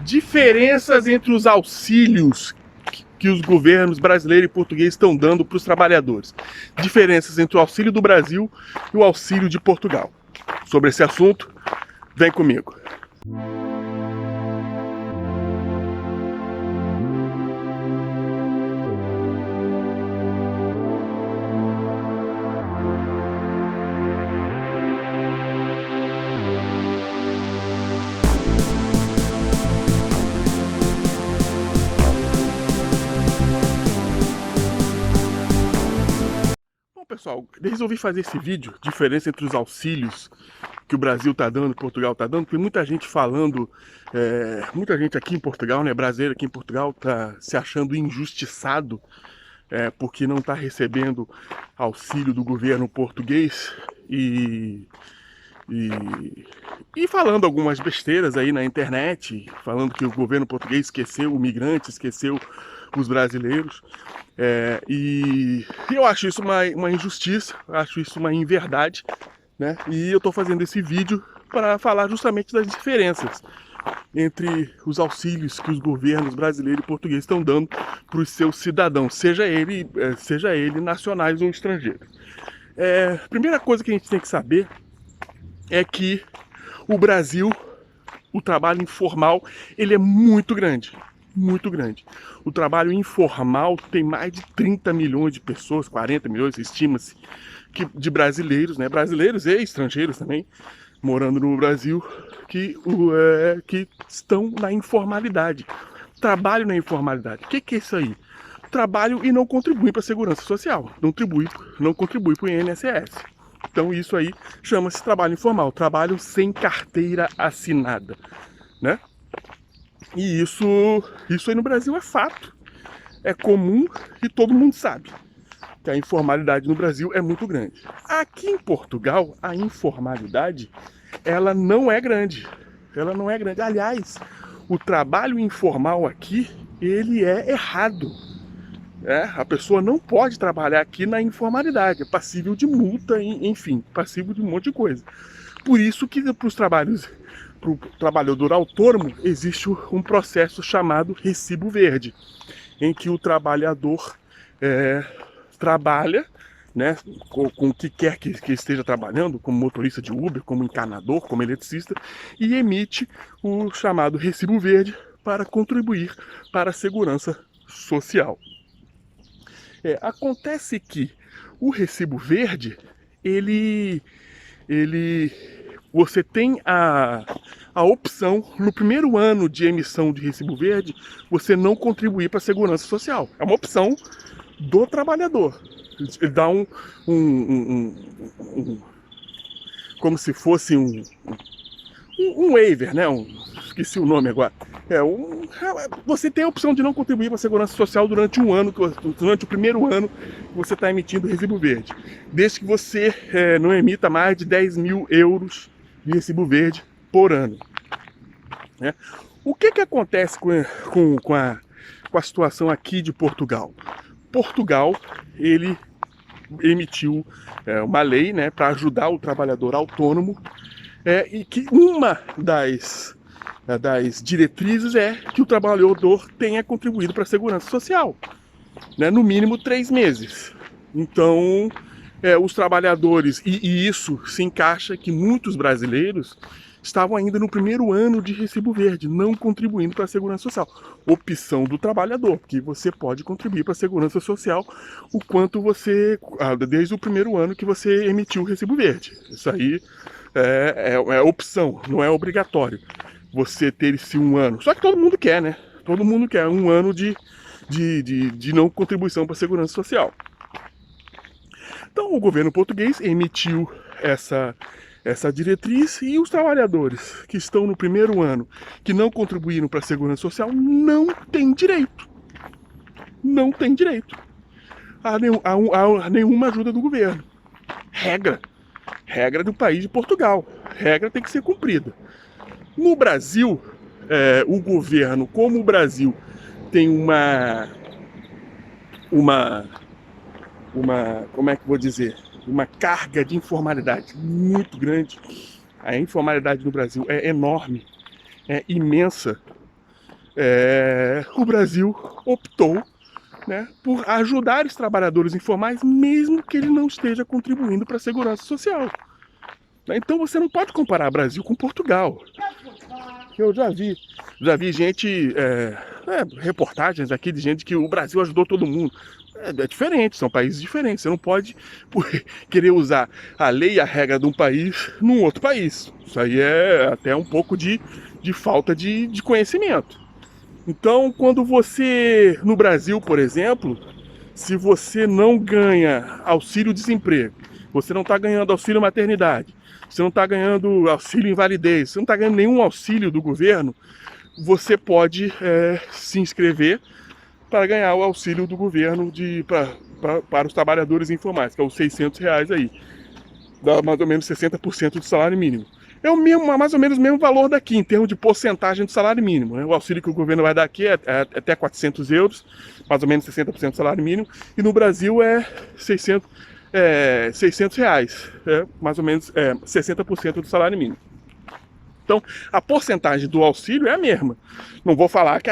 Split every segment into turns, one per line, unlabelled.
Diferenças entre os auxílios que os governos brasileiro e português estão dando para os trabalhadores. Diferenças entre o auxílio do Brasil e o auxílio de Portugal. Sobre esse assunto, vem comigo. Bom, pessoal, resolvi fazer esse vídeo, diferença entre os auxílios que o Brasil está dando, Portugal está dando. Tem muita gente falando, muita gente aqui em Portugal, né, brasileiro aqui em Portugal, está se achando injustiçado porque não está recebendo auxílio do governo português e falando algumas besteiras aí na internet, falando que o governo português esqueceu o migrante, esqueceu os brasileiros. E eu acho isso uma injustiça, acho isso uma inverdade, né? E eu estou fazendo esse vídeo para falar justamente das diferenças entre os auxílios que os governos brasileiro e português estão dando para os seus cidadãos, seja ele nacionais ou estrangeiros. Primeira coisa que a gente tem que saber é que o Brasil, o trabalho informal, ele é muito grande. Muito grande. O trabalho informal tem mais de 30 milhões de pessoas, 40 milhões, estima-se, de brasileiros, né? Brasileiros e estrangeiros também, morando no Brasil, que estão na informalidade. Trabalho na informalidade. O que é isso aí? Trabalho e não contribui para a segurança social, não contribui para o INSS. Então isso aí chama-se trabalho informal, trabalho sem carteira assinada, né? E isso aí no Brasil é fato, é comum e todo mundo sabe que a informalidade no Brasil é muito grande. Aqui em Portugal, a informalidade, ela não é grande. Ela não é grande. Aliás, o trabalho informal aqui, ele é errado. A pessoa não pode trabalhar aqui na informalidade, é passível de multa, enfim, passível de um monte de coisa. Por isso que para o trabalhador autônomo existe um processo chamado recibo verde, em que o trabalhador trabalha, né, com o que quer que esteja trabalhando, como motorista de Uber, como encanador, como eletricista, e emite o chamado recibo verde para contribuir para a segurança social. Acontece que o recibo verde, você tem a opção, no primeiro ano de emissão de recibo verde, você não contribuir para a segurança social. É uma opção do trabalhador. Ele dá como se fosse um waiver, né? Esqueci o nome agora. Você tem a opção de não contribuir para a segurança social durante um ano, durante o primeiro ano que você está emitindo o recibo verde, desde que você não emita mais de 10 mil euros de recibo verde por ano. O que acontece com a situação aqui de Portugal? Portugal, ele emitiu uma lei, né, para ajudar o trabalhador autônomo, e que uma das diretrizes é que o trabalhador tenha contribuído para a segurança social, né, no mínimo 3 meses. Então, os trabalhadores, e isso se encaixa que muitos brasileiros estavam ainda no primeiro ano de recibo verde, não contribuindo para a segurança social. Opção do trabalhador, que você pode contribuir para a segurança social o quanto você, desde o primeiro ano que você emitiu o recibo verde. Isso aí é opção, não é obrigatório você ter esse um ano. Só que todo mundo quer, né? Todo mundo quer um ano de não contribuição para a segurança social. Então o governo português emitiu essa diretriz, e os trabalhadores que estão no primeiro ano, que não contribuíram para a segurança social, não têm direito. Não têm direito a nenhuma ajuda do governo. Regra do país de Portugal. Regra tem que ser cumprida. No Brasil, o governo, como o Brasil tem como é que eu vou dizer, uma carga de informalidade muito grande. A informalidade no Brasil é enorme, é imensa. o Brasil optou, né, por ajudar os trabalhadores informais, mesmo que ele não esteja contribuindo para a segurança social. Então você não pode comparar Brasil com Portugal. Eu já vi gente, reportagens aqui de gente que o Brasil ajudou todo mundo. É diferente, são países diferentes. Você não pode querer usar a lei e a regra de um país num outro país. Isso aí é até um pouco de falta de conhecimento. Então, quando você, no Brasil, por exemplo, se você não ganha auxílio-desemprego, você não está ganhando auxílio maternidade, você não está ganhando auxílio invalidez, você não está ganhando nenhum auxílio do governo, você pode se inscrever para ganhar o auxílio do governo para os trabalhadores informais, que é os R$ 600 aí, dá mais ou menos 60% do salário mínimo. É o mesmo, mais ou menos o mesmo valor daqui, em termos de porcentagem do salário mínimo, né? O auxílio que o governo vai dar aqui é até 400 euros, mais ou menos 60% do salário mínimo, e no Brasil é 600 reais, mais ou menos 60% do salário mínimo. Então, a porcentagem do auxílio é a mesma. Não vou falar que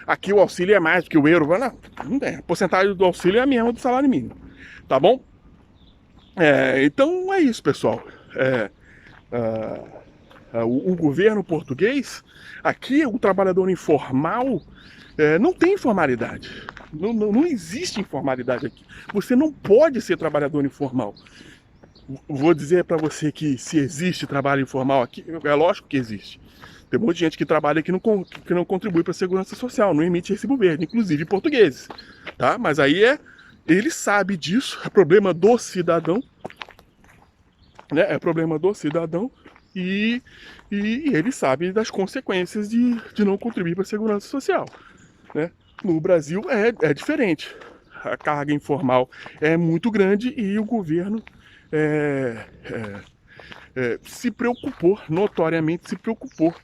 aqui o auxílio é mais do que o euro. Não é. A porcentagem do auxílio é a mesma do salário mínimo. Tá bom? Então é isso, pessoal. O governo português, aqui o trabalhador informal não tem informalidade. Não existe informalidade aqui. Você não pode ser trabalhador informal. Vou dizer para você que se existe trabalho informal aqui, é lógico que existe. Tem um monte de gente que trabalha aqui que não contribui para a segurança social, não emite recibo verde, inclusive portugueses. Tá? Mas aí ele sabe disso, é problema do cidadão, né? É problema do cidadão e ele sabe das consequências de não contribuir para a segurança social. Né? No Brasil é diferente. A carga informal é muito grande e o governo se preocupou, notoriamente se preocupou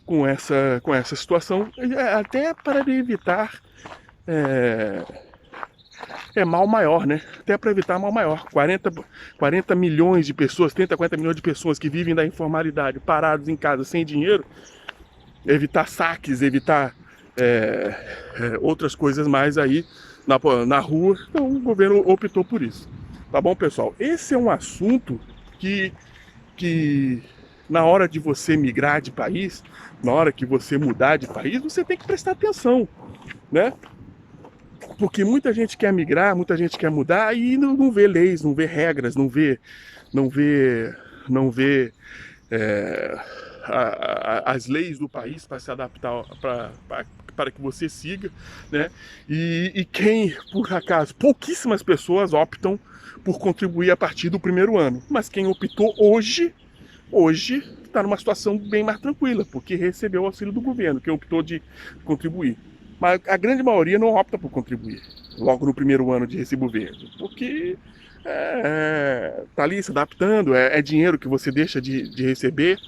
com essa situação, até para evitar mal maior, né? Até para evitar mal maior. 40 milhões de pessoas, 30, 40 milhões de pessoas que vivem da informalidade, parados em casa sem dinheiro, evitar saques, evitar outras coisas mais aí na rua. Então o governo optou por isso. Tá bom, pessoal? Esse é um assunto que na hora de você migrar de país, na hora que você mudar de país, você tem que prestar atenção, né? Porque muita gente quer migrar, muita gente quer mudar e não vê leis, não vê regras, não vê as leis do país para se adaptar para que você siga, né? E quem, por acaso, pouquíssimas pessoas optam por contribuir a partir do primeiro ano, mas quem optou hoje está numa situação bem mais tranquila, porque recebeu o auxílio do governo, quem optou de contribuir. Mas a grande maioria não opta por contribuir logo no primeiro ano de recibo verde, porque tá ali se adaptando, é dinheiro que você deixa de receber,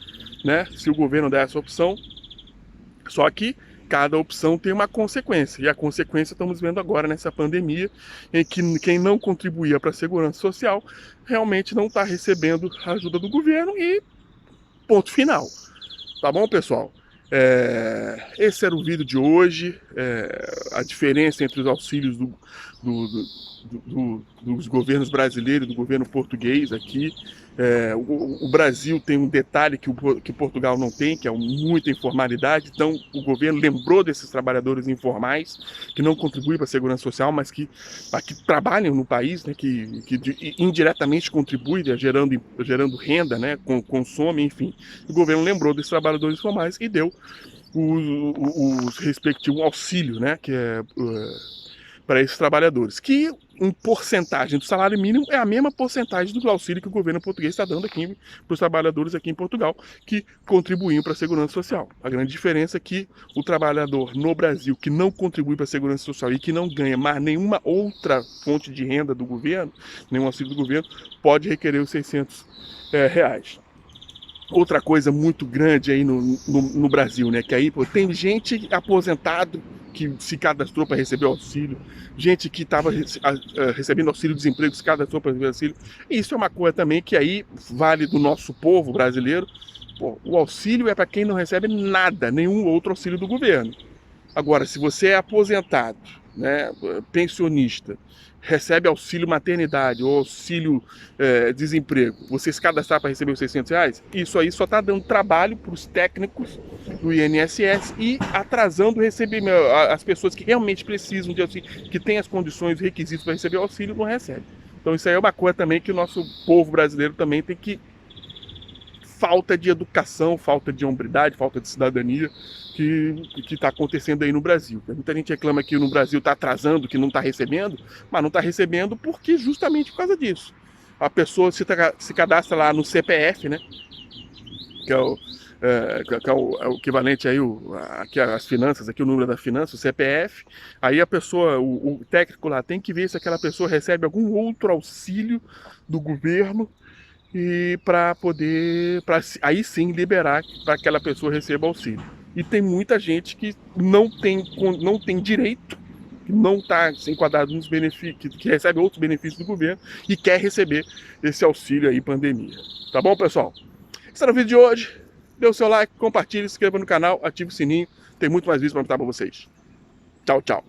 né? Se o governo der essa opção. Só que cada opção tem uma consequência, e a consequência estamos vendo agora nessa pandemia, em que quem não contribuía para a segurança social realmente não está recebendo a ajuda do governo e ponto final. Tá bom, pessoal? Esse era o vídeo de hoje, a diferença entre os auxílios dos governos brasileiros e do governo português aqui. O Brasil tem um detalhe que Portugal não tem, que é muita informalidade. Então o governo lembrou desses trabalhadores informais que não contribuem para a segurança social, mas que trabalham no país, né, que indiretamente contribuem, né, gerando renda, né, consome, enfim. O governo lembrou desses trabalhadores informais e deu os respectivos auxílio, né, que é para esses trabalhadores, que em porcentagem do salário mínimo é a mesma porcentagem do auxílio que o governo português está dando aqui para os trabalhadores aqui em Portugal que contribuem para a segurança social. A grande diferença é que o trabalhador no Brasil que não contribui para a segurança social e que não ganha mais nenhuma outra fonte de renda do governo, nenhum auxílio do governo, pode requerer os R$ 600 reais. Outra coisa muito grande aí no Brasil, né? Que aí tem gente aposentado que se cadastrou para receber auxílio, gente que estava recebendo auxílio-desemprego se cadastrou para receber auxílio. E isso é uma coisa também que aí vale do nosso povo brasileiro. O auxílio é para quem não recebe nada, nenhum outro auxílio do governo. Agora, se você é aposentado, né, pensionista, recebe auxílio maternidade ou auxílio desemprego, você se cadastrar para receber os R$ 600, isso aí só está dando trabalho para os técnicos do INSS e atrasando o recebimento. As pessoas que realmente precisam de auxílio, que têm as condições e requisitos para receber o auxílio, não recebem. Então isso aí é uma coisa também que o nosso povo brasileiro também tem que... Falta de educação, falta de hombridade, falta de cidadania que está acontecendo aí no Brasil. Muita gente reclama que no Brasil está atrasando, que não está recebendo, mas não está recebendo porque justamente por causa disso. A pessoa se cadastra lá no CPF, né? Que é o equivalente aí, aqui as finanças, aqui o número da finança, o CPF. Aí a pessoa, o técnico lá tem que ver se aquela pessoa recebe algum outro auxílio do governo e para poder, aí sim liberar para que aquela pessoa receba auxílio. E tem muita gente que não tem direito, que não está enquadrado nos benefícios, que recebe outros benefícios do governo e quer receber esse auxílio aí pandemia. Tá bom, pessoal? Esse era o vídeo de hoje. Dê o seu like, compartilhe, se inscreva no canal, ative o sininho. Tem muito mais vídeos para mostrar para vocês. Tchau, tchau.